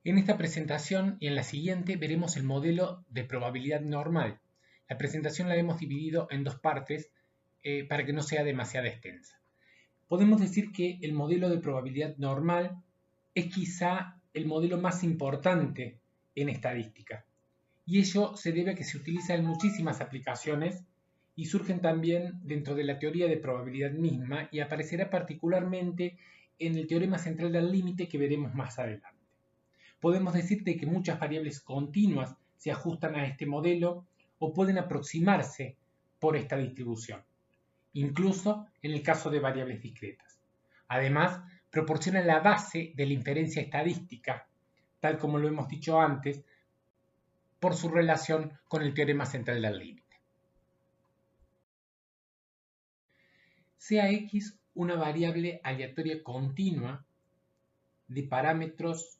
En esta presentación y en la siguiente veremos el modelo de probabilidad normal. La presentación la hemos dividido en dos partes para que no sea demasiado extensa. Podemos decir que el modelo de probabilidad normal es quizá el modelo más importante en estadística. Y ello se debe a que se utiliza en muchísimas aplicaciones y surgen también dentro de la teoría de probabilidad misma y aparecerá particularmente en el teorema central del límite que veremos más adelante. Podemos decirte que muchas variables continuas se ajustan a este modelo o pueden aproximarse por esta distribución, incluso en el caso de variables discretas. Además, proporcionan la base de la inferencia estadística, tal como lo hemos dicho antes, por su relación con el teorema central del límite. Sea X una variable aleatoria continua de parámetros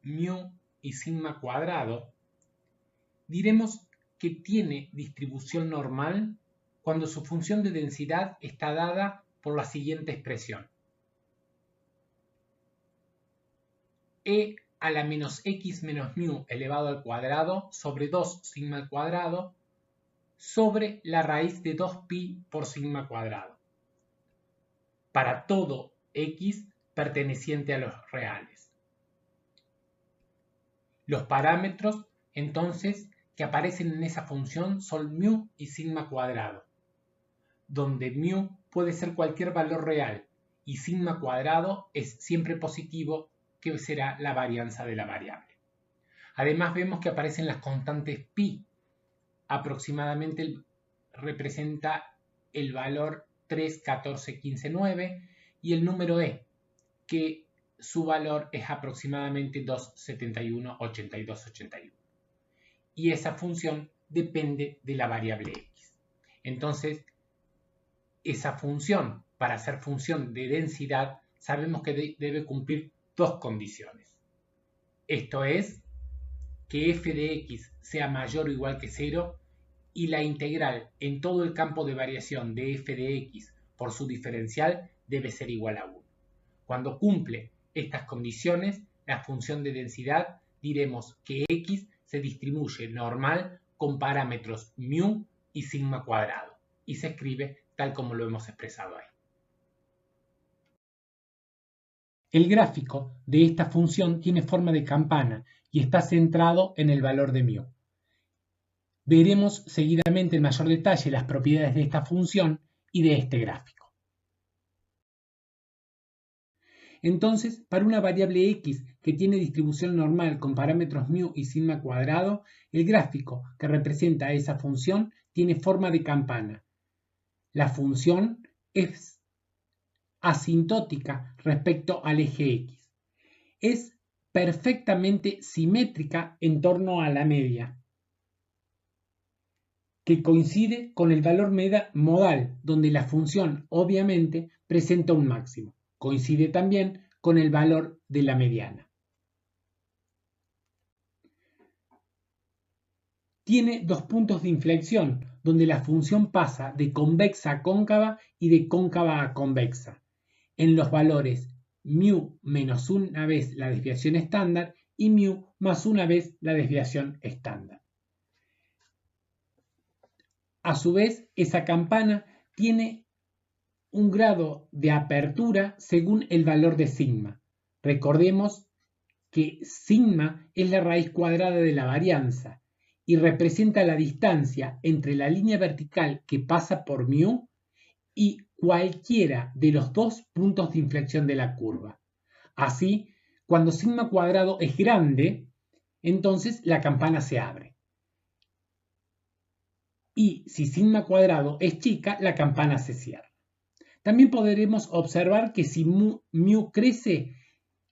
mu y sigma cuadrado, diremos que tiene distribución normal cuando su función de densidad está dada por la siguiente expresión. E a la menos x menos mu elevado al cuadrado sobre 2 sigma al cuadrado sobre la raíz de 2pi por sigma cuadrado, para todo x perteneciente a los reales. Los parámetros, entonces, que aparecen en esa función son mu y sigma cuadrado, donde mu puede ser cualquier valor real y sigma cuadrado es siempre positivo, que será la varianza de la variable. Además vemos que aparecen las constantes pi, aproximadamente representa el valor 3, 14, 15, 9 y el número e, que su valor es aproximadamente 2, 71, 82, 81. Y esa función depende de la variable x. Entonces, esa función, para ser función de densidad, sabemos que debe cumplir dos condiciones. Esto es, que f de x sea mayor o igual que 0 y la integral en todo el campo de variación de f de x por su diferencial debe ser igual a 1. Cuando cumple estas condiciones, la función de densidad diremos que x se distribuye normal con parámetros mu y sigma cuadrado y se escribe tal como lo hemos expresado ahí. El gráfico de esta función tiene forma de campana y está centrado en el valor de mu. Veremos seguidamente en mayor detalle las propiedades de esta función y de este gráfico. Entonces, para una variable x que tiene distribución normal con parámetros mu y sigma cuadrado, el gráfico que representa esa función tiene forma de campana. La función es asintótica respecto al eje x. Es perfectamente simétrica en torno a la media, que coincide con el valor modal, donde la función obviamente presenta un máximo. Coincide también con el valor de la mediana. Tiene dos puntos de inflexión, donde la función pasa de convexa a cóncava y de cóncava a convexa, en los valores mu menos una vez la desviación estándar y mu más una vez la desviación estándar. A su vez, esa campana tiene un grado de apertura según el valor de sigma. Recordemos que sigma es la raíz cuadrada de la varianza y representa la distancia entre la línea vertical que pasa por mu y cualquiera de los dos puntos de inflexión de la curva. Así, cuando sigma cuadrado es grande, entonces la campana se abre. Y si sigma cuadrado es chica, la campana se cierra. También podremos observar que si mu crece,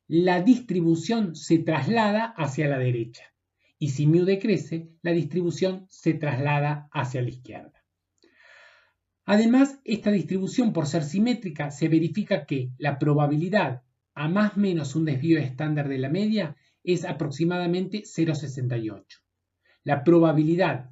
la distribución se traslada hacia la derecha. Y si mu decrece, la distribución se traslada hacia la izquierda. Además, esta distribución, por ser simétrica, se verifica que la probabilidad a más o menos un desvío estándar de la media es aproximadamente 0,68. La probabilidad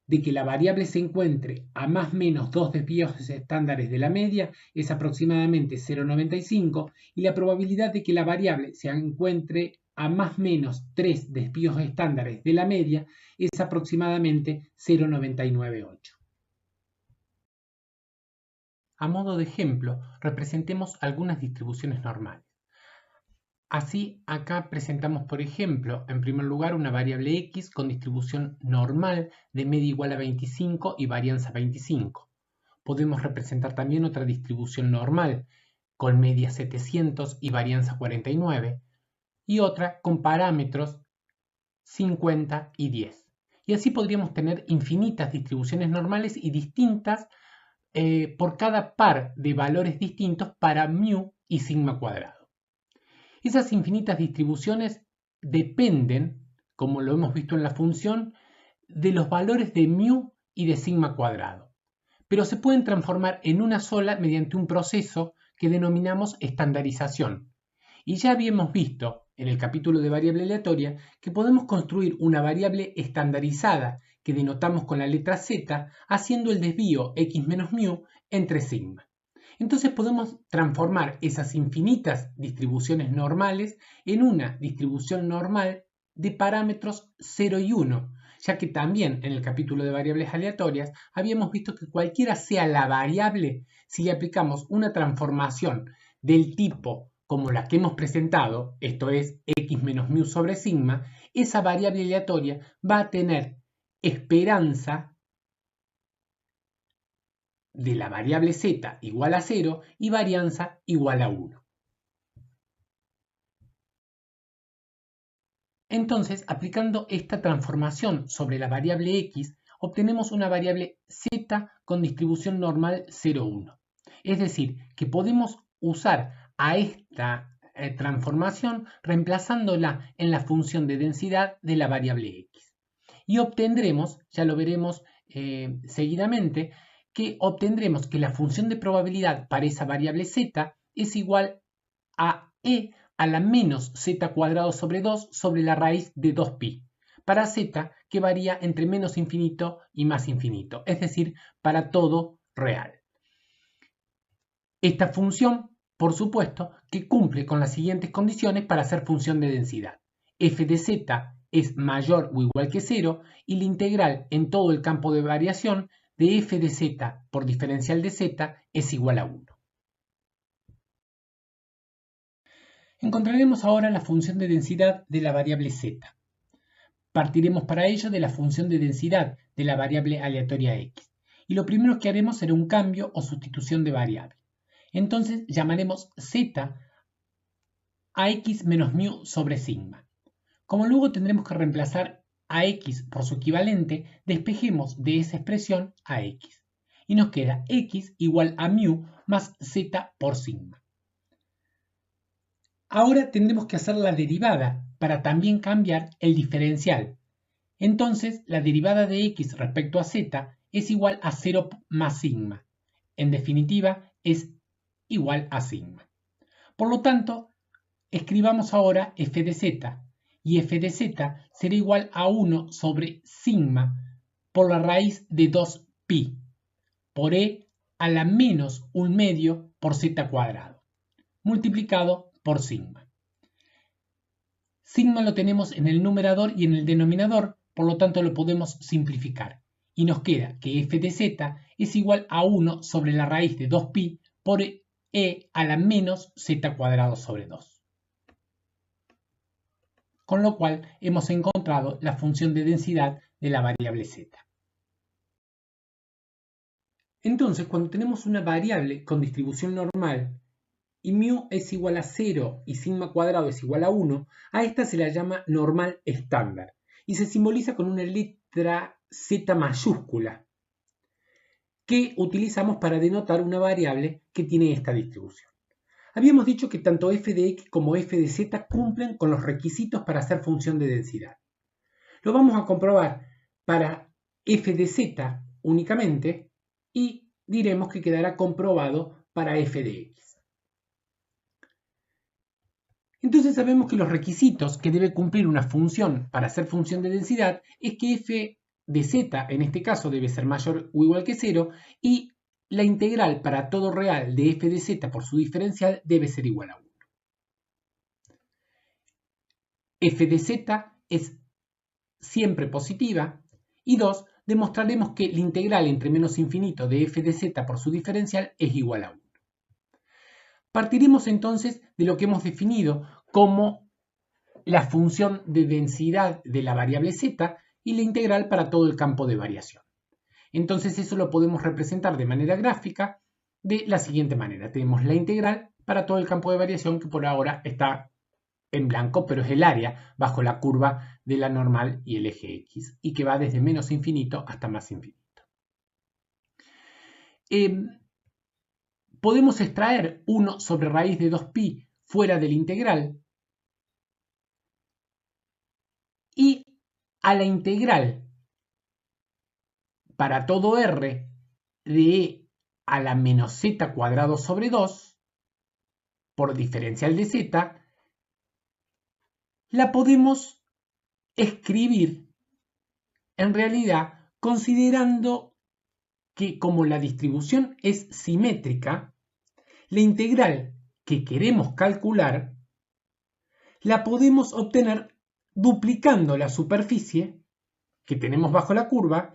de que la variable se encuentre a más o menos dos desvíos estándares de la media es aproximadamente 0,95 y la probabilidad de que la variable se encuentre a más o menos 3 desvíos estándares de la media es aproximadamente 0,998. A modo de ejemplo, representemos algunas distribuciones normales. Así, acá presentamos, por ejemplo, en primer lugar una variable x con distribución normal de media igual a 25 y varianza 25. Podemos representar también otra distribución normal con media 700 y varianza 49 y otra con parámetros 50 y 10. Y así podríamos tener infinitas distribuciones normales y distintas por cada par de valores distintos para μ y sigma cuadrado. Esas infinitas distribuciones dependen, como lo hemos visto en la función, de los valores de μ y de sigma cuadrado, pero se pueden transformar en una sola mediante un proceso que denominamos estandarización. Y ya habíamos visto en el capítulo de variable aleatoria que podemos construir una variable estandarizada que denotamos con la letra z haciendo el desvío x menos μ entre sigma. Entonces podemos transformar esas infinitas distribuciones normales en una distribución normal de parámetros 0 y 1, ya que también en el capítulo de variables aleatorias habíamos visto que cualquiera sea la variable, si le aplicamos una transformación del tipo como la que hemos presentado, esto es x menos μ sobre sigma, esa variable aleatoria va a tener esperanza de la variable z igual a 0 y varianza igual a 1. Entonces, aplicando esta transformación sobre la variable x, obtenemos una variable z con distribución normal 0, 1. Es decir, que podemos usar a esta transformación reemplazándola en la función de densidad de la variable x. Y obtendremos, ya lo veremos seguidamente, que obtendremos que la función de probabilidad para esa variable z es igual a e a la menos z cuadrado sobre 2 sobre la raíz de 2pi, para z que varía entre menos infinito y más infinito, es decir, para todo real. Esta función, por supuesto, que cumple con las siguientes condiciones para ser función de densidad. F de z es mayor o igual que 0 y la integral en todo el campo de variación de f de z por diferencial de z es igual a 1. Encontraremos ahora la función de densidad de la variable z. Partiremos para ello de la función de densidad de la variable aleatoria x. Y lo primero que haremos será un cambio o sustitución de variable. Entonces llamaremos z a x menos μ sobre sigma. Como luego tendremos que reemplazar a x por su equivalente, despejemos de esa expresión a x. Y nos queda x igual a μ más z por sigma. Ahora tendremos que hacer la derivada para también cambiar el diferencial. Entonces la derivada de x respecto a z es igual a 0 más sigma. En definitiva es igual a sigma. Por lo tanto, escribamos ahora f de z. Y f de z será igual a 1 sobre sigma por la raíz de 2pi por e a la menos 1 medio por z cuadrado, multiplicado por sigma. Sigma lo tenemos en el numerador y en el denominador, por lo tanto lo podemos simplificar. Y nos queda que f de z es igual a 1 sobre la raíz de 2pi por e a la menos z cuadrado sobre 2. Con lo cual hemos encontrado la función de densidad de la variable z. Entonces, cuando tenemos una variable con distribución normal y μ es igual a 0 y sigma cuadrado es igual a 1, a esta se la llama normal estándar y se simboliza con una letra z mayúscula que utilizamos para denotar una variable que tiene esta distribución. Habíamos dicho que tanto f de x como f de z cumplen con los requisitos para ser función de densidad. Lo vamos a comprobar para f de z únicamente y diremos que quedará comprobado para f de x. Entonces sabemos que los requisitos que debe cumplir una función para ser función de densidad es que f de z en este caso debe ser mayor o igual que 0 y la integral para todo real de f de z por su diferencial debe ser igual a 1. f de z es siempre positiva. Y 2, demostraremos que la integral entre menos infinito de f de z por su diferencial es igual a 1. Partiremos entonces de lo que hemos definido como la función de densidad de la variable z y la integral para todo el campo de variación. Entonces eso lo podemos representar de manera gráfica de la siguiente manera. Tenemos la integral para todo el campo de variación que por ahora está en blanco, pero es el área bajo la curva de la normal y el eje X, y que va desde menos infinito hasta más infinito. Podemos extraer 1 sobre raíz de 2pi fuera de la integral, y a la integral para todo r de e a la menos z cuadrado sobre 2 por diferencial de z, la podemos escribir en realidad considerando que como la distribución es simétrica, la integral que queremos calcular la podemos obtener duplicando la superficie que tenemos bajo la curva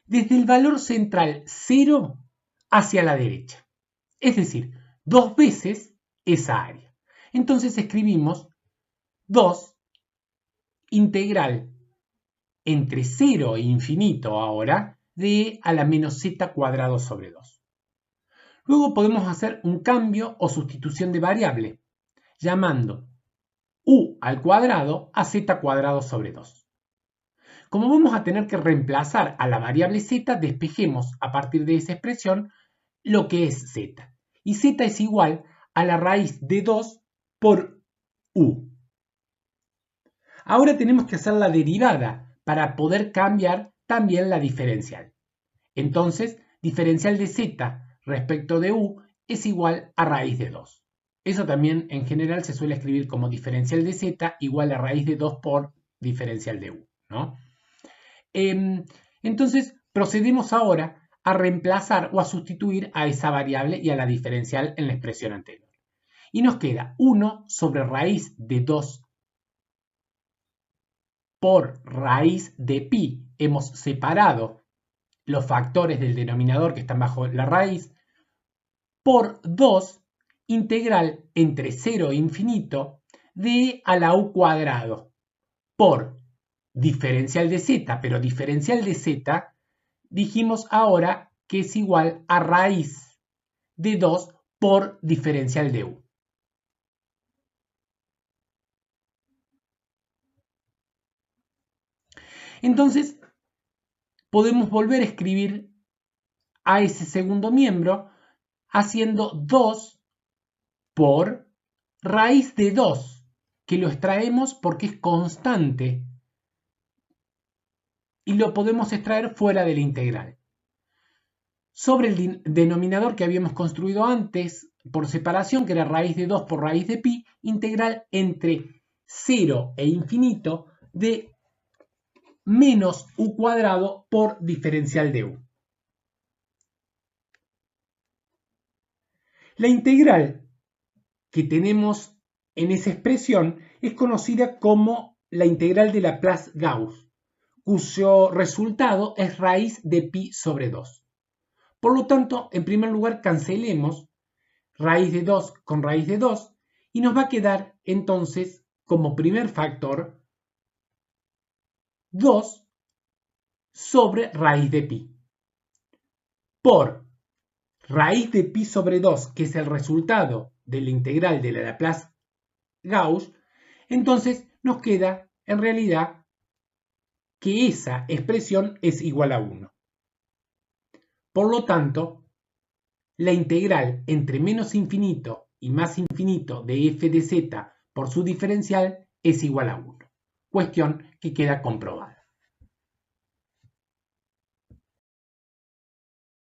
desde el valor central 0 hacia la derecha. Es decir, 2 veces esa área. Entonces escribimos 2 integral entre 0 e infinito ahora de e a la menos z cuadrado sobre 2. Luego podemos hacer un cambio o sustitución de variable, llamando u al cuadrado a z cuadrado sobre 2. Como vamos a tener que reemplazar a la variable z, despejemos a partir de esa expresión lo que es z. Y z es igual a la raíz de 2 por u. Ahora tenemos que hacer la derivada para poder cambiar también la diferencial. Entonces, diferencial de z respecto de u es igual a raíz de 2. Eso también en general se suele escribir como diferencial de z igual a raíz de 2 por diferencial de u, ¿no? Entonces, procedemos ahora a reemplazar o a sustituir a esa variable y a la diferencial en la expresión anterior. Y nos queda 1 sobre raíz de 2 por raíz de pi. Hemos separado los factores del denominador que están bajo la raíz por 2 integral entre 0 e infinito de a la u cuadrado por diferencial de z, pero diferencial de z dijimos ahora que es igual a raíz de 2 por diferencial de u. Entonces, podemos volver a escribir a ese segundo miembro haciendo 2 por raíz de 2, que lo extraemos porque es constante y lo podemos extraer fuera de la integral. Sobre el denominador que habíamos construido antes por separación, que era raíz de 2 por raíz de pi, integral entre 0 e infinito de menos u cuadrado por diferencial de u. La integral que tenemos en esa expresión es conocida como la integral de Laplace-Gauss, cuyo resultado es raíz de pi sobre 2. Por lo tanto, en primer lugar, cancelemos raíz de 2 con raíz de 2 y nos va a quedar entonces como primer factor 2 sobre raíz de pi por raíz de pi sobre 2, que es el resultado de la integral de la Laplace-Gauss. Entonces nos queda en realidad que esa expresión es igual a 1. Por lo tanto, la integral entre menos infinito y más infinito de f de z por su diferencial es igual a 1. Cuestión que queda comprobada.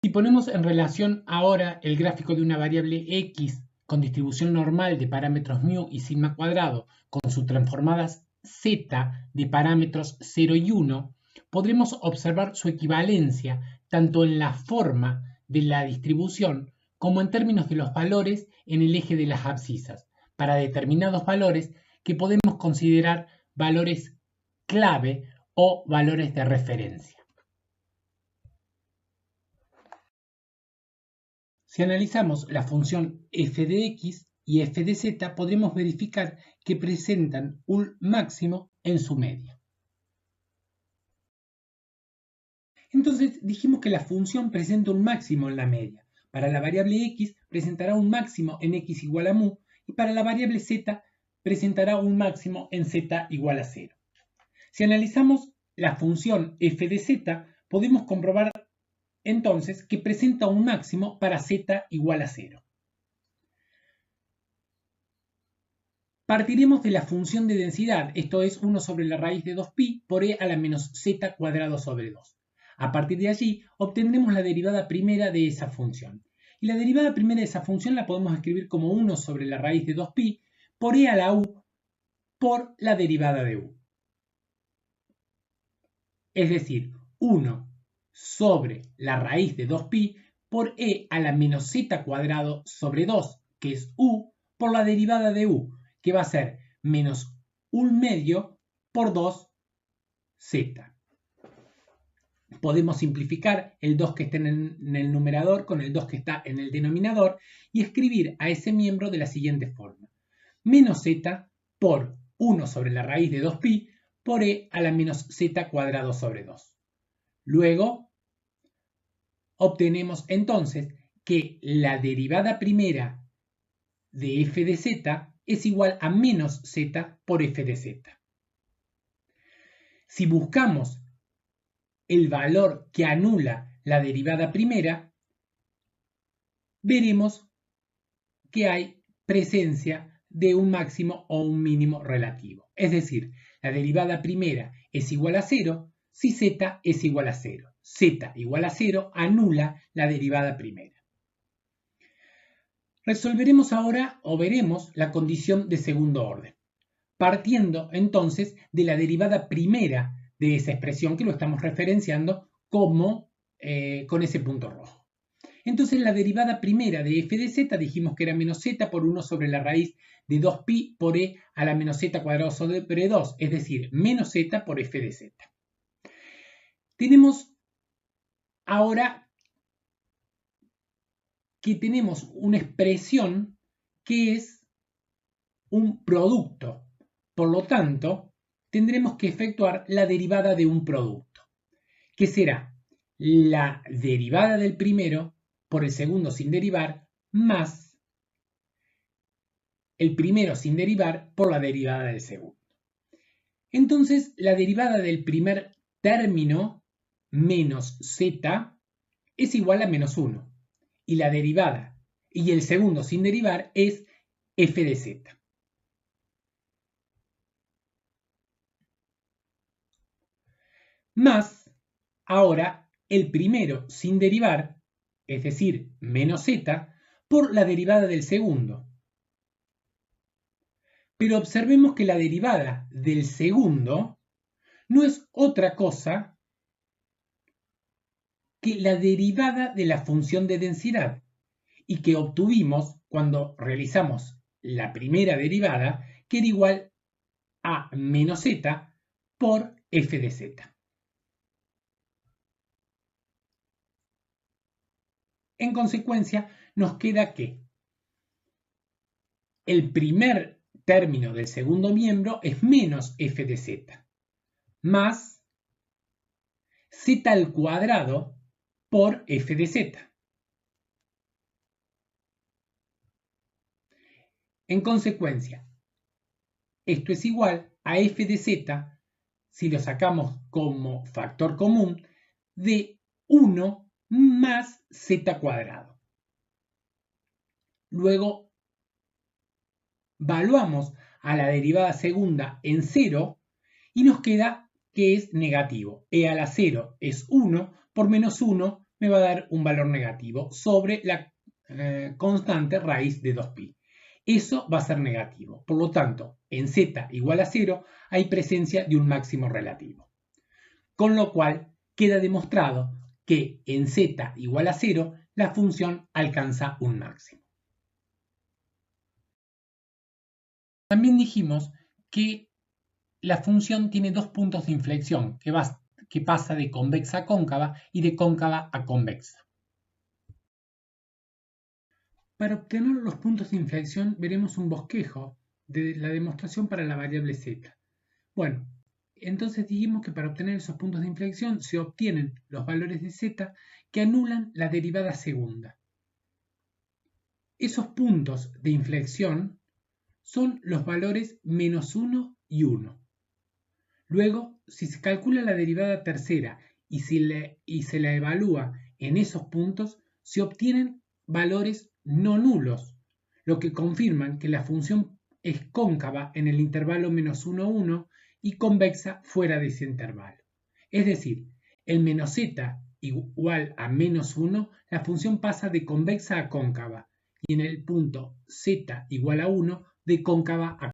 Si ponemos en relación ahora el gráfico de una variable x con distribución normal de parámetros μ y sigma cuadrado con sus transformadas z de parámetros 0 y 1, podremos observar su equivalencia tanto en la forma de la distribución como en términos de los valores en el eje de las abscisas, para determinados valores que podemos considerar valores clave o valores de referencia. Si analizamos la función f de x y f de z, podremos verificar que presentan un máximo en su media. Entonces dijimos que la función presenta un máximo en la media. Para la variable x presentará un máximo en x igual a mu y para la variable z presentará un máximo en z igual a 0. Si analizamos la función f de z, podemos comprobar entonces que presenta un máximo para z igual a 0. Partiremos de la función de densidad, esto es 1 sobre la raíz de 2pi por e a la menos z cuadrado sobre 2. A partir de allí obtendremos la derivada primera de esa función. Y la derivada primera de esa función la podemos escribir como 1 sobre la raíz de 2pi por e a la u por la derivada de u. Es decir, 1 sobre la raíz de 2pi por e a la menos z cuadrado sobre 2, que es u, por la derivada de u, que va a ser menos 1 medio por 2z. Podemos simplificar el 2 que está en el numerador con el 2 que está en el denominador y escribir a ese miembro de la siguiente forma. Menos z por 1 sobre la raíz de 2pi por e a la menos z cuadrado sobre 2. Luego, obtenemos entonces que la derivada primera de f de z es igual a menos z por f de z. Si buscamos el valor que anula la derivada primera, veremos que hay presencia de un máximo o un mínimo relativo. Es decir, la derivada primera es igual a 0 si z es igual a 0. Z igual a 0 anula la derivada primera. Resolveremos ahora o veremos la condición de segundo orden, partiendo entonces de la derivada primera de esa expresión que lo estamos referenciando como con ese punto rojo. Entonces la derivada primera de f de z dijimos que era menos z por 1 sobre la raíz de 2pi por e a la menos z cuadrado sobre 2, es decir, menos z por f de z. Tenemos ahora que tenemos una expresión que es un producto. Por lo tanto, tendremos que efectuar la derivada de un producto, que será la derivada del primero por el segundo sin derivar más el primero sin derivar por la derivada del segundo. Entonces, la derivada del primer término menos z es igual a menos 1 y la derivada y el segundo sin derivar es f de z. Más ahora el primero sin derivar, es decir, menos z, por la derivada del segundo. Pero observemos que la derivada del segundo no es otra cosa que la derivada de la función de densidad y que obtuvimos cuando realizamos la primera derivada, que era igual a menos z por f de z. En consecuencia, nos queda que el primer término del segundo miembro es menos f de z, más z al cuadrado por f de z. En consecuencia, esto es igual a f de z, si lo sacamos como factor común, de 1 más z cuadrado. Luego, valuamos a la derivada segunda en 0 y nos queda que es negativo. E a la 0 es 1, por menos 1 me va a dar un valor negativo sobre la constante raíz de 2pi. Eso va a ser negativo. Por lo tanto, en z igual a 0 hay presencia de un máximo relativo. Con lo cual, queda demostrado que en z igual a 0 la función alcanza un máximo. También dijimos que la función tiene dos puntos de inflexión, que pasa de convexa a cóncava y de cóncava a convexa. Para obtener los puntos de inflexión veremos un bosquejo de la demostración para la variable z. Bueno, entonces dijimos que para obtener esos puntos de inflexión se obtienen los valores de z que anulan la derivada segunda. Esos puntos de inflexión son los valores menos 1 y 1. Luego, si se calcula la derivada tercera y se la evalúa en esos puntos, se obtienen valores no nulos, lo que confirman que la función es cóncava en el intervalo menos 1, 1 y convexa fuera de ese intervalo. Es decir, el menos z igual a menos 1, la función pasa de convexa a cóncava y en el punto z igual a 1 de cóncava a